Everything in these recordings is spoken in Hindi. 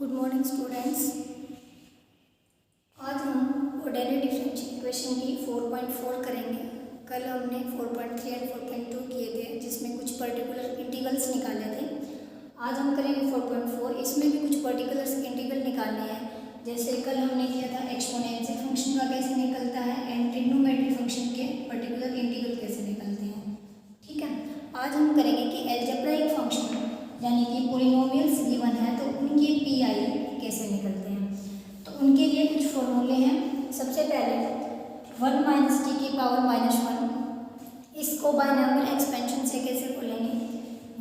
Good morning students. आज हम ऑर्डिनरी डिफरेंशियल इक्वेशन की 4.4 करेंगे। कल हमने 4.3 एंड 4.2 किए थे जिसमें कुछ पर्टिकुलर इंटीग्रल्स निकाले थे। आज हम करेंगे 4.4। इसमें भी कुछ पर्टिकुलर इंटीग्रल निकालने हैं। जैसे कल हमने किया था एक्सपोनेंशियल फंक्शन का कैसे निकलता है एंड ट्रिग्नोमेट्री फंक्शन के पर्टिकुलर इंटीग्रल कैसे निकलते हैं। ठीक है, आज हम करेंगे कि अलजेब्राइक फंक्शन यानी कि पॉलिनोमियल्स गिवन है तो उनकी पीआई कैसे निकलते हैं। तो उनके लिए कुछ फॉर्मूले हैं। सबसे पहले 1 माइनस टी की पावर -1, इसको बाइनॉमियल एक्सपेंशन से कैसे खोलेंगे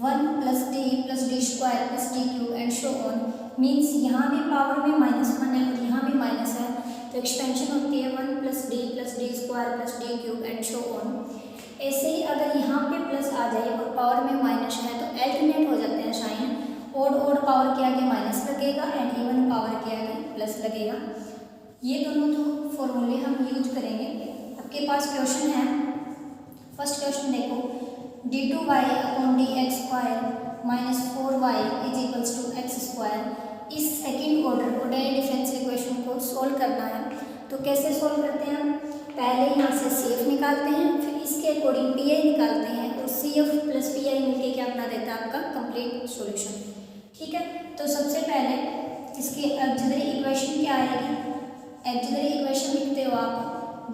1 plus D square plus D cube and so on. Means यहाँ भी पावर में -1 है और यहाँ भी माइनस है तो एक्सपेंशन होती है 1 plus D square plus D cube and so on. ऐसे ही अगर यहाँ पे प्लस आ जाए और पावर में माइनस है तो अल्टरनेट हो जाते हैं साइन। ओड पावर के आगे माइनस लगेगा एंड इवन पावर के आगे प्लस लगेगा। ये दोनों जो फॉर्मूले हम यूज करेंगे। आपके पास क्वेश्चन है, फर्स्ट क्वेश्चन देखो, d2y upon dx² -4y is equals to x²। इस second order ordinary differential equation को सोल्व करना है। तो कैसे सोल्व करते हैं हम, पहले यहाँ से CF निकालते हैं, फिर इसके अकॉर्डिंग PI निकालते हैं और CF प्लस PI मिलके क्या बना देता है आपका कंप्लीट सॉल्यूशन। ठीक है, तो सबसे पहले इसकी ऑक्सिलरी इक्वेशन क्या आएगी। ऑक्सिलरी इक्वेशन लिखते हो आप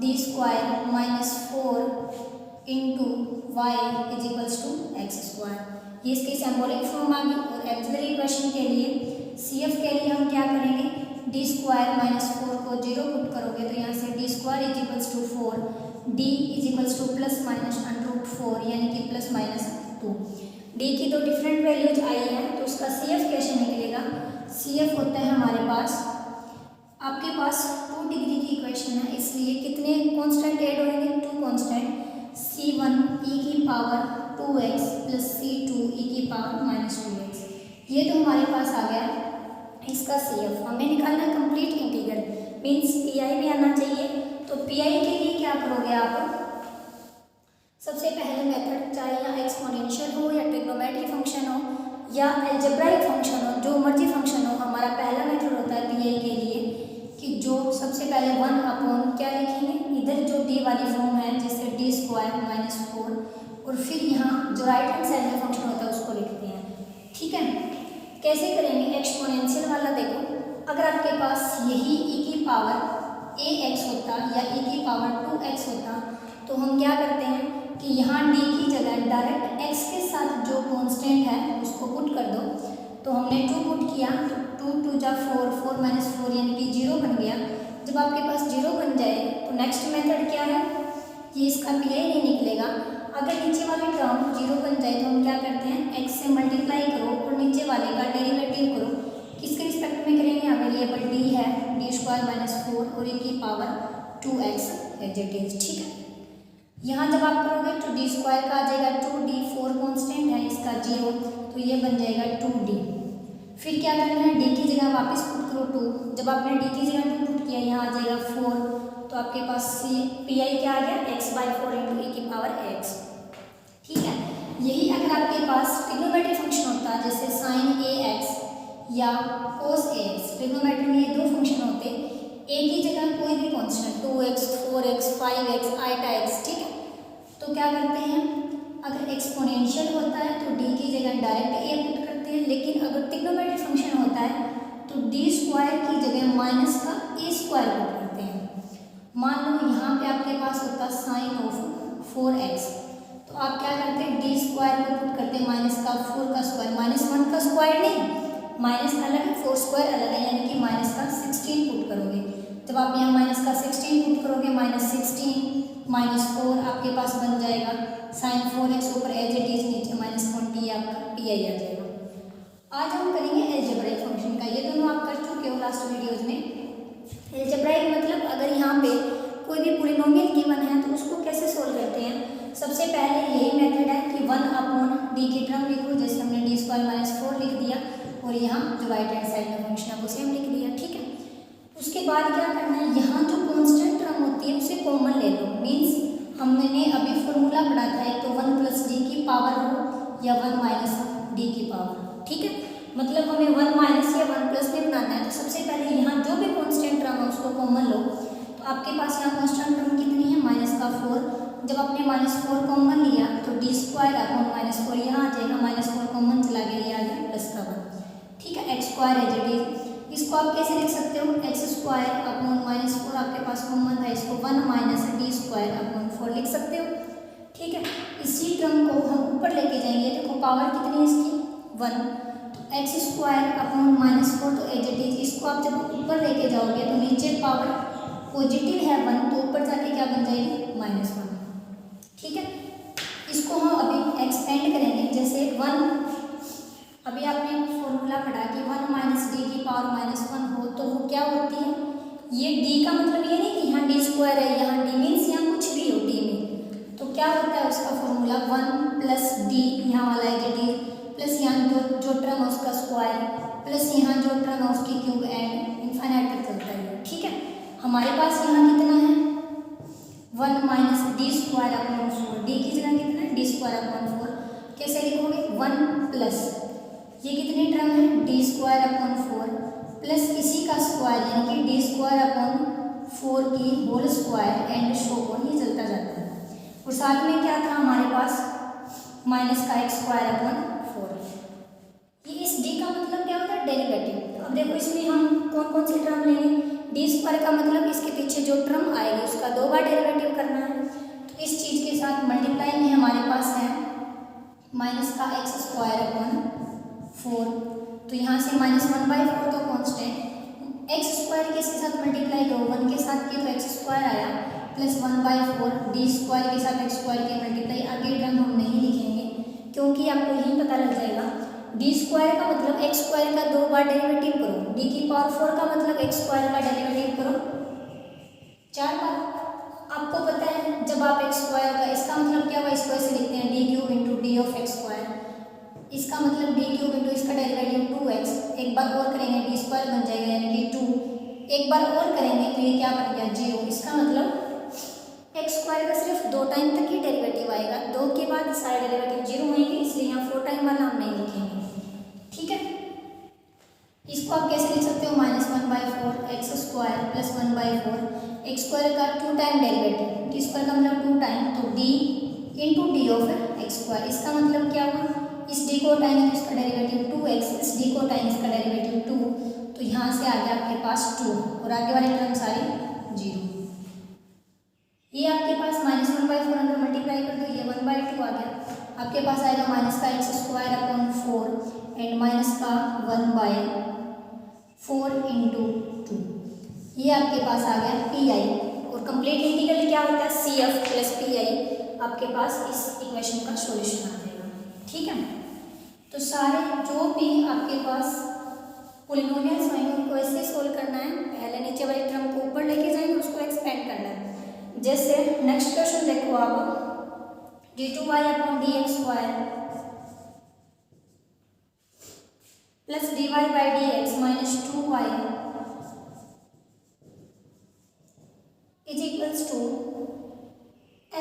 d² -4 into y is equals to x²। ये इसकी सिंबॉलिक फॉर्म आ गई। और ऑक्सिलरी इक्वेशन के लिए CF के लिए हम क्या करेंगे, d² -4 को 0 पुट करोगे तो यहाँ से d² is equals to 4, d is equals to plus minus √4 यानी कि प्लस माइनस 2। d की दो डिफरेंट वैल्यूज आई हैं तो उसका CF कैसे निकलेगा। CF होता है हमारे पास, आपके पास 2 डिग्री की इक्वेशन है इसलिए कितने कांस्टेंट ऐड होंगे, 2 कांस्टेंट, c1 e की power 2x plus c2 e की पावर -2x। ये तो हमारे पास आ गया इसका CF। हमें निकालना है कंप्लीट इंटीग्रल, मीन्स PI भी आना चाहिए। तो PI के लिए क्या करोगे आप, सबसे पहले मेथड चाहे यहाँ एक्सपोनेंशियल हो या ट्रिग्नोमेट्री फंक्शन हो या अलजेब्राइक फंक्शन हो, जो मर्जी फंक्शन हो, हमारा पहला मेथड होता है PI के लिए कि जो सबसे पहले 1 अपॉन क्या लिखेंगे, इधर जो d वाली फॉर्म है जैसे d² -4 और फिर यहाँ जो राइट हैंड साइड में फंक्शन होता है उसको लिखते हैं। ठीक है, कैसे करेंगे, एक्सपोनेंशियल वाला देखो, अगर आपके पास यही e की पावर ax होता या e की पावर 2x होता तो हम क्या करते हैं कि यहाँ d की जगह डायरेक्ट x के साथ जो कांस्टेंट है उसको पुट कर दो। तो हमने 2 पुट किया तो 2 2 जा 4, 4 - 4 यानी कि 0 बन गया। जब आपके पास 0 बन जाए तो नेक्स्ट मेथड क्या है, ये इसका PI नहीं निकलेगा। अगर नीचे वाली टर्म 0 बन जाए तो हम क्या करते हैं, x से मल्टीप्लाई करो और नीचे वाले का डेरिवेटिव करो। किसके रिस्पेक्ट में करेंगे, वेरिएबल d है, d² -4 और e की power 2x as it is. ठीक है, यहाँ जब आप करोगे तो d² का आ जाएगा 2d, 4 कांस्टेंट है इसका 0 तो ये बन जाएगा 2d। फिर क्या करना है, d की जगह वापस पुट करो 2, जब आपने d की जगह 2 पुट किया यहाँ आ जाएगा 4 तो आपके पास PI क्या आ गया, x/4 इंटू e की पावर x। ठीक है, यही अगर आपके पास ट्रिग्नोमेट्री फंक्शन होता जैसे sin ax या cos ax, ट्रिग्नोमेट्री में ये 2 फंक्शन होते, a की जगह कोई भी constant 2x 4x 5x i/x। ठीक है, तो क्या करते हैं, अगर एक्सपोनेंशियल होता है तो d की जगह डायरेक्ट a पुट करते हैं, लेकिन अगर ट्रिग्नोमेट्री फंक्शन होता है तो d² की जगह माइनस का a² पुट करते हैं। मान लो यहाँ पे आपके पास होता sin ऑफ 4x तो आप क्या करते हैं, d² को पुट करते हैं माइनस का 4 का स्क्वायर, -1 का स्क्वायर नहीं, माइनस अलग है 4² अलग है यानी कि माइनस का 16 पुट करोगे। जब आप यहाँ माइनस का 16 पुट करोगे -16 -4 आपके पास बन जाएगा sin 4x ऊपर एज इट इज नीचे -20 आपका PI आ जाएगा। आज हम करेंगे अलजेब्राइक फंक्शन का। ये दोनों आप कर चुके हो लास्ट वीडियोज में। अलजेब्राइक मतलब अगर यहाँ पे कोई भी पॉलिनोमियल गिवन है तो उसको कैसे सोल्व करते हैं। सबसे पहले यही मेथड है कि 1 अपॉन d की टर्म लिखो, जैसे हमने d² -4 लिख दिया और यहाँ जो राइट हैंड साइड में फंक्शन है वो सेम लिख दिया। ठीक है, उसके बाद क्या करना है, यहाँ जो कांस्टेंट टर्म होती है उसे कॉमन ले लो। मीन्स हमने अभी फॉर्मूला पढ़ा था, एक तो 1 प्लस d की पावर हो या 1 माइनस d की पावर। ठीक है, मतलब हमें 1 माइनस या 1 प्लस में बनाना है, तो सबसे पहले यहाँ जो भी कॉन्स्टेंट टर्म है उसको कॉमन लो। तो आपके पास यहाँ कॉन्स्टेंट टर्म कितनी है, -4। जब आपने -4 कॉमन लिया तो d² अपॉन -4 यहाँ आ जाएगा, -4 कॉमन चला गया, ये आ गया प्लस का 1। ठीक है, x² एज इट इज। इसको आप कैसे लिख सकते हो, x² अपॉन -4 आपके पास कॉमन था, इसको 1 माइनस d² अपॉन 4 लिख सकते हो। ठीक है, इसी टर्म को हम ऊपर लेके जाएंगे। देखो पावर कितनी है इसकी, 1, तो x² अपॉन -4 तो एज इट इज। इसको आप जब ऊपर लेके जाओगे तो नीचे पावर पॉजिटिव है 1, तो ऊपर जाके क्या बन जाएगी, -1। ठीक है, इसको हम अभी एक्सपेंड करेंगे। जैसे 1, अभी आपने फॉर्मूला पढ़ा कि 1 माइनस डी की पावर -1 हो तो वो क्या होती है, ये d का मतलब ये नहीं कि यहाँ d² है, यहाँ d मीन्स यहाँ कुछ भी हो d में, तो क्या होता है उसका फॉर्मूला 1 प्लस d, यहाँ वाला है डी प्लस यहाँ जो टर्म है उसका स्क्वायर प्लस यहाँ जो टर्म है उसकी क्यूब एंड इनफाइनाइट तक चलता है। ठीक है, हमारे पास यहाँ कितना है, 1 माइनस d² अपॉन 4, d की जगह कितना है, d² अपॉन 4। कैसे लिखोगे, 1 प्लस ये कितनी टर्म है, d² अपॉन 4 प्लस इसी का स्क्वायर यानी कि d² अपॉन 4 की whole square and so on, ये चलता जाता है। और साथ में क्या था हमारे पास, माइनस का x² अपॉन 4। ये इस d का मतलब क्या होता है, डेरिवेटिव। अब देखो इसमें हम कौन कौन सी टर्म लेंगे, d² का मतलब इसके पीछे जो टर्म आएगी उसका 2 बार डेरिवेटिव करना है। तो इस चीज़ के साथ मल्टीप्लाई में हमारे पास है माइनस का x² अपॉन 4, तो यहाँ से -1/4 तो कॉन्स्टेंट, x² के साथ मल्टीप्लाई करो, 1 के साथ की तो x² आया प्लस 1/4, d² के साथ x² के मल्टीप्लाई, आगे टर्म हम नहीं लिखेंगे क्योंकि आपको यही पता लग जाएगा। d² का मतलब x² का 2 बार डेरिवेटिव करो, d की पावर 4 का मतलब x² का डेरिवेटिव करो 4 बार। आपको पता है जब आप x² का, इसका मतलब क्या हुआ, इसको ऐसे लिखते हैं d³ into d of x², इसका मतलब d³ इंटू इसका डेरिवेटिव 2x, एक बार और करेंगे d² बन जाएगा यानी कि 2, एक बार और करेंगे तो ये क्या बन गया 0। इसका मतलब x² का सिर्फ 2 टाइम तक ही डेरिवेटिव आएगा, 2 के बाद सारे डेरिवेटिव 0 होंगे, इसलिए यहाँ 4 टाइम वाला हम नहीं लिखेंगे। ठीक है, इसको आप कैसे लिख सकते हो, -1/4 x² प्लस 1/4, x² का 2 टाइम डेरिवेटिव, d² का मतलब 2 टाइम, तो d into d of x²। इसका मतलब क्या हुआ, इस d को टाइम इसका डेरिवेटिव 2x, इस d को टाइम इसका डेरिवेटिव 2, तो यहाँ से आ गया आपके पास 2 और आगे वाले टर्म सारे 0। ये आपके पास -1/4 अंदर मल्टीप्लाई कर दो, ये 1/2 आ गया, आपके पास आएगा माइनस का x² अपॉन 4 एंड माइनस का 1/4 इंटू 2, ये आपके पास आ गया pi। और कंप्लीट इंटीग्रल क्या होता है, CF प्लस pi, आपके पास इस इक्वेशन का सॉल्यूशन आ जाएगा। ठीक है, तो सारे जो भी आपके पास पॉलिनोमियल्स होंगे उनको ऐसे सोल्व करना है, पहले नीचे वाली टर्म को ऊपर लेके जाएंगे, उसको एक्सपेंड करना है। जैसे नेक्स्ट क्वेश्चन देखो आप, d2y upon dx² plus dy by dx minus 2y is equals to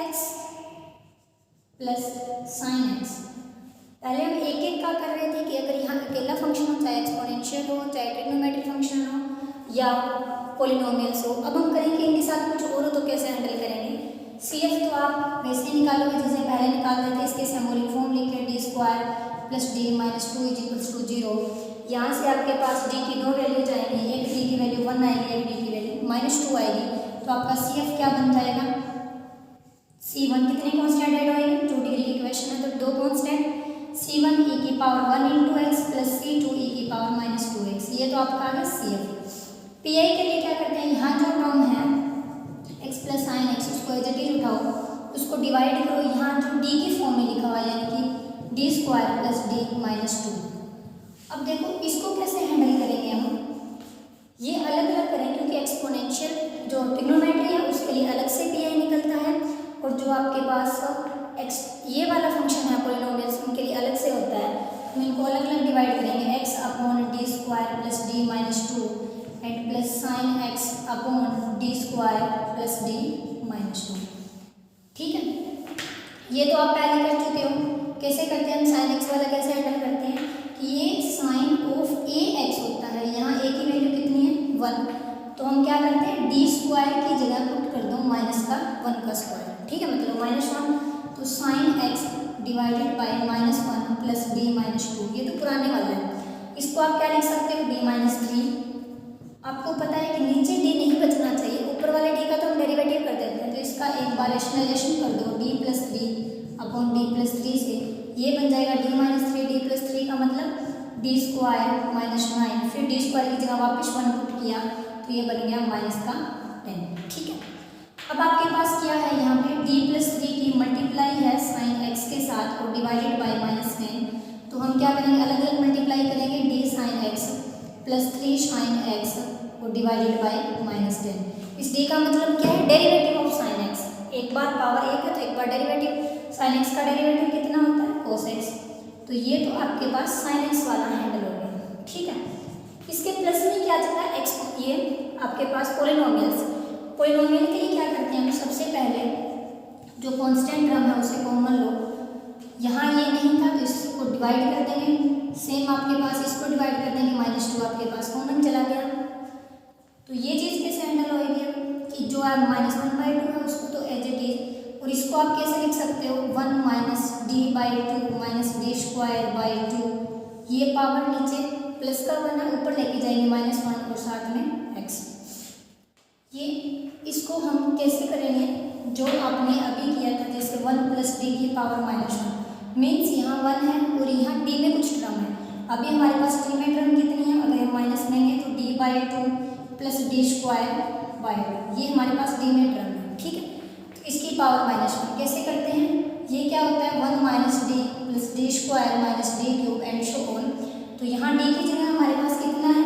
x plus sine x। पहले हम एक एक का कर रहे थे कि अगर यहाँ अकेला फंक्शन हो, चाहे एक्सपोनेंशियल हो, चाहे ट्रिग्नोमेट्रिक फंक्शन हो या पॉलिनोमियल्स हो, अब हम करेंगे इनके साथ कुछ और हो तो कैसे हैंडल करेंगे। CF तो आप वैसे निकालोगे जैसे पहले निकाल रहे थे, इसके सिंबॉलिक फॉर्म लिखे d² plus d minus 2 is equals to 0। यहाँ से आपके पास d की 2 वैल्यू जाएंगी, एक d की वैल्यू 1 आएगी, एक d की वैल्यू -2 आएगी, तो आपका CF क्या बन जाएगा, C1 कितने कॉन्स्टेंट ऐड होएंगे, 2 डिग्री की इक्वेशन है तो 2 कॉन्स्टेंट, C1 e की power 1 into x plus C2 e की पावर -2x, ये तो आपका आ गया CF। PI के लिए क्या करते हैं, यहाँ जो टर्म है x प्लस साइन x, उसको एज इट इज उठाओ, उसको डिवाइड करो, यहाँ जो d की फॉर्म में लिखा हुआ है यानी कि d² प्लस d माइनस 2। अब देखो इसको कैसे हैंडल करेंगे हम, ये अलग अलग करें क्योंकि एक्सपोनेंशियल जो ट्रिग्नोमेट्री है उसके लिए अलग से PI निकलता है, और जो आपके पास ये वाला फंक्शन है पॉलिनोमियल्स उनके लिए अलग से होता है, तो इनको अलग अलग डिवाइड करेंगे, x upon d² plus d minus 2 and plus sine x upon d² plus d minus 2। ठीक है, ये तो आप पहले कर चुके हो। कैसे करते हैं हम, साइन x वाला कैसे हैंडल करते हैं कि ये sine divided by -1 plus d minus 2। ये तो पुराने वाला है, इसको आप क्या लिख सकते हो, d माइनस 3। आपको पता है कि नीचे d नहीं बचना चाहिए, ऊपर वाले d का तो हम डेरिवेटिव कर देते हैं, तो इसका एक बार रेशनलाइजेशन कर दो, d plus 3 upon d plus 3 से ये बन जाएगा d माइनस 3। d प्लस 3 का मतलब d स्क्वायर माइनस 9, फिर d स्क्वायर की जगह वापस 1 पुट किया तो ये बन गया माइनस का 10। ठीक है, अब आपके पास क्या है, यहाँ पे d प्लस 3 की मल्टीप्लाई है साइन x के साथ और डिवाइडेड बाय माइनस 10, तो हम क्या करेंगे, अलग अलग मल्टीप्लाई करेंगे, d sine x plus 3 sine x और डिवाइडेड बाय माइनस 10। इस d का मतलब क्या है, डेरिवेटिव ऑफ साइन x। एक बार पावर 1 है तो एक बार डेरिवेटिव, साइन x का डेरिवेटिव कितना होता है, cos x। तो ये तो आपके पास साइन x वाला हैंडल हो गया। ठीक है, इसके प्लस में क्या चलता है, x, ये आपके पास पोलिनोमियल्स। पोलिनोमियल के लिए क्या करते हैं हम, सबसे पहले जो कांस्टेंट टर्म है उसे कॉमन लो, यहाँ ये नहीं था तो इसको डिवाइड कर देंगे, सेम आपके पास इसको डिवाइड कर देंगे, -2 आपके पास कॉमन चला गया। तो ये चीज़ कैसे हैंडल होगी कि जो आप -1/2 है उसको तो एज इट इज, और इसको आप कैसे लिख सकते हो, 1 minus d/2 minus d square by 2, ये पावर नीचे प्लस का 1 है, ऊपर लेके जाएंगे -1 और साथ में x। ये इसको हम कैसे करेंगे, जो आपने अभी किया था, जैसे 1 प्लस d की पावर -1 मीन्स यहाँ 1 है और यहाँ d में कुछ टर्म है। अभी हमारे पास d में टर्म कितनी है, अगर हम माइनस लेंगे तो d/2 plus d square by 2, ये हमारे पास d में टर्म है। ठीक है, तो इसकी पावर -1 कैसे करते हैं, ये क्या होता है, 1 minus d plus d square minus d cube and so on. तो यहाँ d की जगह हमारे पास कितना है,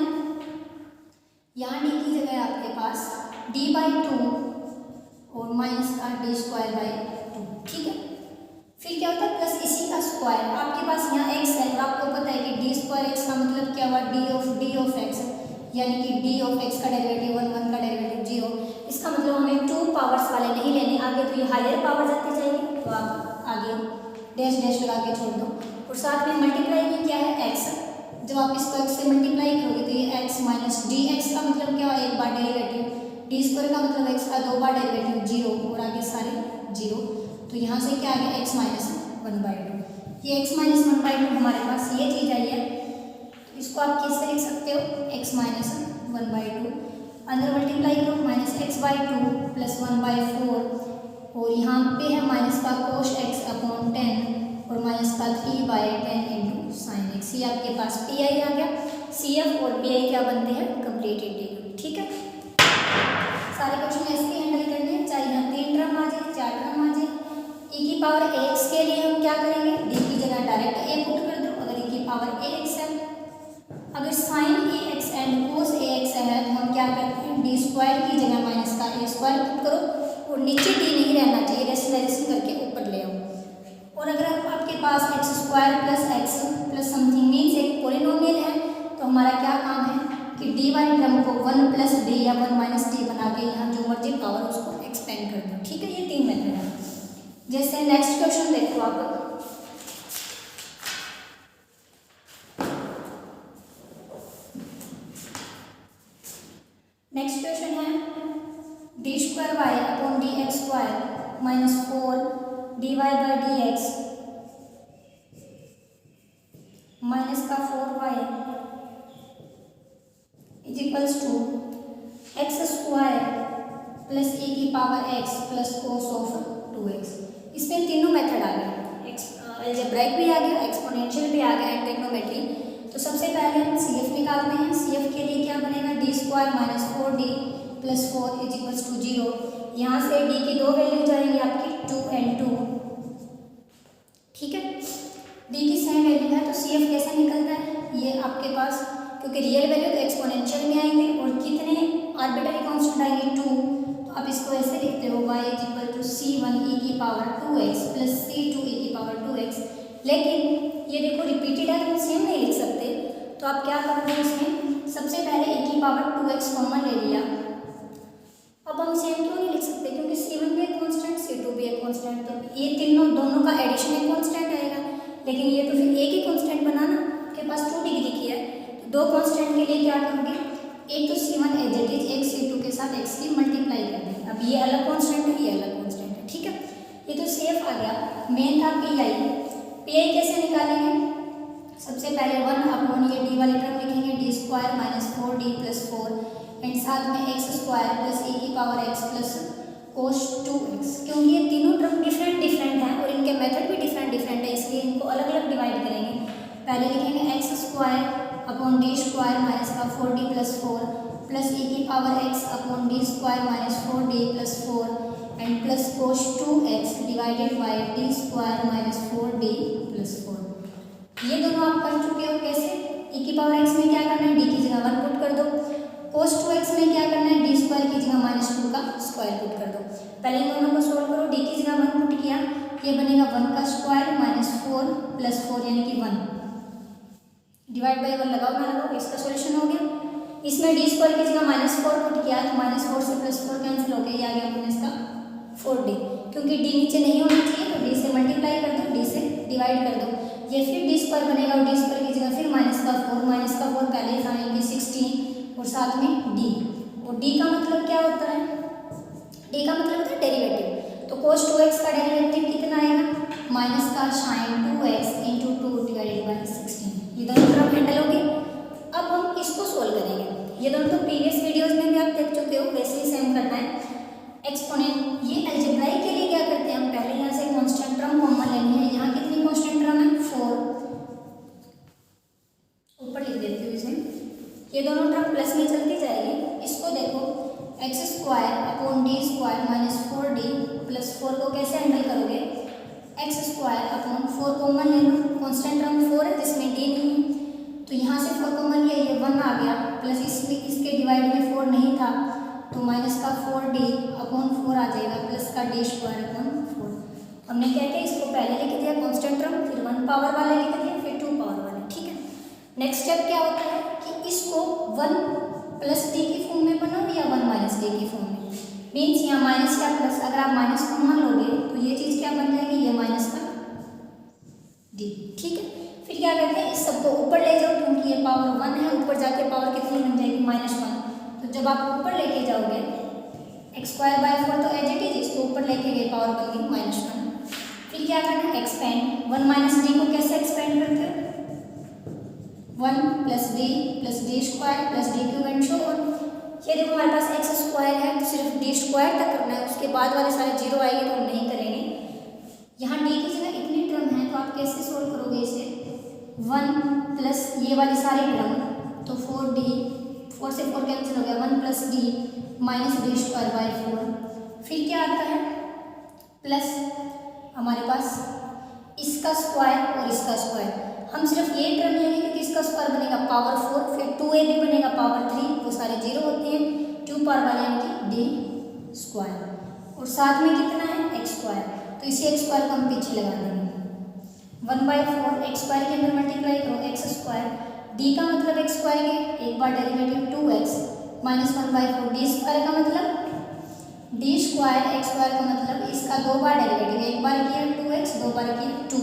यहाँ d की जगह आपके पास d/2 और माइनस का d स्क्वायर बाई 2। ठीक है, फिर क्या होता है, प्लस इसी का स्क्वायर, आपके पास यहाँ x है और आपको पता है कि d स्क्वायर x का मतलब क्या हुआ, d ऑफ x, यानी कि d ऑफ x का डेरिवेटिव 1, 1 का डेरिवेटिव 0। इसका मतलब हमें 2 पावर्स वाले नहीं लेने, आगे तो ये हायर पावर जाती जाएगी, तो आप आगे डैश डैश लगा के छोड़ दो। और साथ में मल्टीप्लाई में क्या है, x, जब आप इसको x से मल्टीप्लाई करोगे तो ये x माइनस dx का मतलब क्या है, एक बार डेरिवेटिव, d स्क्वायर का मतलब x का 2 बार डेरिवेटिव 0 और आगे सारे 0, तो यहाँ से क्या आ गया, x माइनस 1/2। ये x माइनस 1/2 हमारे पास ये चीज़ आई है, इसको आप कैसे लिख सकते हो, x माइनस 1/2, अंदर मल्टीप्लाई करो, -x/2 प्लस 1/4 और यहाँ पे है माइनस का cos x अपॉन 10 और माइनस का 3/10 इंटू साइन x। ये आपके पास pi आ गया। CF और pi क्या बनते हैं, कंप्लीट इंटीग्रल। ठीक है, सारे क्वेश्चन ऐसे हैंडल करने हैं, चाहे यहाँ 3 टर्म आ जाए, 4 टर्म आ जाए। e की पावर ax के लिए हम क्या करेंगे, d की जगह डायरेक्ट a पुट कर दो, अगर e की पावर ax है। अगर sine ax and cos ax है तो हम क्या करते हैं, d स्क्वायर की जगह माइनस का a स्क्वायर पुट करो और नीचे d नहीं रहना चाहिए, रेशनलाइजेशन करके ऊपर ले आओ। और अगर आपके पास x square plus x plus something means एक पोलिनोमियल है, तो हमारा क्या काम है कि d वाली टर्म को 1 प्लस d या 1 माइनस d बना के यहाँ जो मर्जी पावर उसको एक्सपेंड कर दो। ठीक है, ये 3 मेथड है। जैसे नेक्स्ट क्वेश्चन देखो आप, नेक्स्ट क्वेश्चन है d square Y upon D X square minus 4 dy by D X minus का 4y is equals to X square plus A की power x plus cos of 2x। इसमें तीनों मेथड आ गए, अलजेब्राइक भी आ गया, एक्सपोनेंशियल भी आ गया एंड ट्रिग्नोमेट्री। तो सबसे पहले हम CF निकालते हैं। CF के लिए क्या बनेगा, d square minus 4d plus 4 is equals to 0। यहाँ से d की 2 वैल्यू जाएंगी आपकी 2 and 2। ठीक है, d की सेम वैल्यू है तो CF कैसे निकलता है, ये आपके पास क्योंकि रियल वैल्यू तो एक्सपोनेंशियल में आएंगे और कितने आर्बिट्ररी कांस्टेंट आएंगे 2, तो आप इसको ऐसे लिखते हो y is equal to c1 e की power 2x plus c2 e की पावर 2x। लेकिन ये देखो रिपीटेड है, हम सेम नहीं लिख सकते, तो आप क्या करोगे, इसमें सबसे पहले e की पावर 2x कॉमन ले लिया। अब हम सेम क्यों नहीं लिख सकते, क्योंकि c1 भी एक कांस्टेंट, c2 भी एक कांस्टेंट, तो ये दोनों का एडिशन एक कांस्टेंट आएगा। लेकिन ये तो फिर एक ही कांस्टेंट बनाना, आपके पास 2 डिग्री की है, तो 2 कांस्टेंट के लिए क्या करोगे, एक तो c1 एज इट इज, एक c2 के साथ x की मल्टीप्लाई कर देंगे। अब ये अलग कांस्टेंट है, ये अलग कांस्टेंट है। ठीक है, ये तो सेफ आ गया। मेन था pi, पी आई कैसे निकालेंगे? सबसे पहले 1 अपॉन ये डी वाली टर्म लिखेंगे, D square minus 4d plus 4 and साथ में एक्स स्क्वायर प्लस ए की power x plus cos 2x। क्योंकि ये तीनों टर्म डिफरेंट हैं और इनके मेथड भी डिफरेंट है, इसलिए इनको अलग अलग डिवाइड करेंगे। पहले लिखेंगे x square upon D square minus का 4d प्लस 4 प्लस ए की power x upon D square minus 4d plus 4 and plus cos 2x divided by D square minus 4d plus 4। ये दोनों आप कर चुके हो। कैसे? e की पावर x में क्या करना है, d की जगह 1 पुट कर दो। cos 2x में क्या करना है, d स्क्वायर की जगह माइनस 2 का स्क्वायर पुट कर दो। पहले इन दोनों को सोल्व करो, d की जगह 1 पुट किया, ये बनेगा 1 का स्क्वायर माइनस 4 प्लस 4 यानी कि 1 डिवाइड बाई 1 लगाओ ना लगाओ, इसका सोल्यूशन हो गया। इसमें d स्क्वायर की जगह माइनस 4 पुट किया तो माइनस 4 से प्लस 4 कैंसिल हो गया, ये आ गया अपने इसका 4d। क्योंकि d नीचे नहीं होना चाहिए तो d से मल्टीप्लाई कर दो, d से डिवाइड कर दो, ये फिर डी स्क्वायर बनेगा और डी स्क्वायर की जगह फिर माइनस का 4 पहले था यानी कि 16 और साथ में डी। और डी का मतलब क्या होता है, डी का मतलब होता है डेरिवेटिव। तो cos 2x का डेरिवेटिव कितना आएगा, माइनस का sin 2x into 2 divided by 16। ये दोनों टर्म हैंडल होगी। अब हम इसको सोल्व करेंगे। ये दोनों तो प्रीवियस वीडियोस में भी आप देख चुके हो, वैसे ही सेम करना है। एक्सपोनेंट ये अलजेब्राइक के लिए क्या करते हैं, हम पहले यहाँ से कांस्टेंट टर्म कॉमन लेनी है। यहाँ कितनी कांस्टेंट टर्म है, 4, ऊपर लिख देती हूँ इसे। ये दोनों टर्म प्लस में चलती जाएगी। इसको देखो, x square upon D square minus 4d plus 4 को कैसे हैंडल करोगे, एक्स स्क्वायर अपॉन 4 कॉमन ले लो, कांस्टेंट टर्म 4 है जिसमें d नहीं है तो यहाँ से 4 कॉमन लिया, ये 1 आ गया, प्लस इसमें इसके डिवाइड में 4 नहीं था तो माइनस का 4d अपॉन 4 आ जाएगा प्लस का डी स्क्वायर अपॉन 4। हमने क्या किया, इसको पहले लिख दिया कांस्टेंट टर्म, फिर 1 पावर वाले लिख दिया, फिर 2 पावर वाले। ठीक है, नेक्स्ट स्टेप क्या होता है कि इसको 1 प्लस डी की फॉर्म में बनाओ या 1 माइनस डी की फॉर्म में। मीन्स यहाँ माइनस या प्लस, अगर आप माइनस कॉमन लोगे तो ये चीज़ क्या बन जाएगी, ये माइनस का डी। ठीक है, फिर क्या कहते हैं, इस सबको ऊपर ले जाओ क्योंकि ये पावर 1 है, ऊपर जाके पावर कितनी बन जाएगी, -1। तो जब आप ऊपर लेके जाओगे एक्स स्क्वायर बाय 4 तो एज इट इज, इसको ऊपर लेके गए पावर बन गई -1। फिर क्या करना है, एक्सपेंड 1 माइनस डी को कैसे एक्सपेंड करते हो, 1 plus D square plus D cube and so on. ये देखो हमारे पास एक्स स्क्वायर है तो सिर्फ डी स्क्वायर तक करना है, उसके बाद वाले सारे जीरो आएंगे तो हम नहीं करेंगे। यहाँ डी की जगह इतनी टर्म है तो आप कैसे सोल्व करोगे इसे, 1 प्लस ये वाली सारी टर्म तो 4d, 4 से 4 कैंसिल हो गया, 1 plus D minus D square by 4। फिर क्या आता है, प्लस हमारे पास इसका स्क्वायर और इसका स्क्वायर। हम सिर्फ ये टर्म लेंगे क्योंकि इसका स्क्वायर बनेगा पावर 4, फिर 2a भी बनेगा पावर 3, वो सारे जीरो होते हैं, 2 पावर वाले यानी कि डी स्क्वायर और साथ में कितना है एक्स स्क्वायर, तो इसी एक्स स्क्वायर को हम पीछे लगा देंगे। 1/4 एक्स स्क्वायर के अंदर मल्टीप्लाई करो एक्स स्क्वायर, डी का मतलब एक्स स्क्वायर के एक बार derivative 2x minus 1/4, D square का मतलब डी स्क्वायर, एक्स स्क्वायर का मतलब इसका 2 बार डेरिवेटिव, एक बार किया 2x, 2 बार किया 2,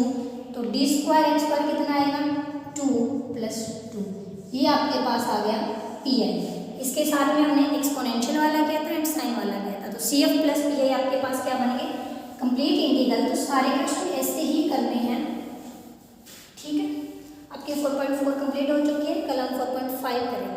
तो डी स्क्वायर एक्स स्क्वायर कितना आएगा 2 प्लस 2। ये आपके पास आ गया पी आई। इसके साथ में हमने एक्सपोनेंशियल वाला किया था एंड साइन वाला किया था, तो C F plus P I आपके पास क्या बन गए, कंप्लीट इंटीग्रल। तो सारे क्वेश्चन ऐसे ही करने हैं। ठीक है, आपके 4.4 कंप्लीट हो चुकी है, कल हम 4.5 करेंगे।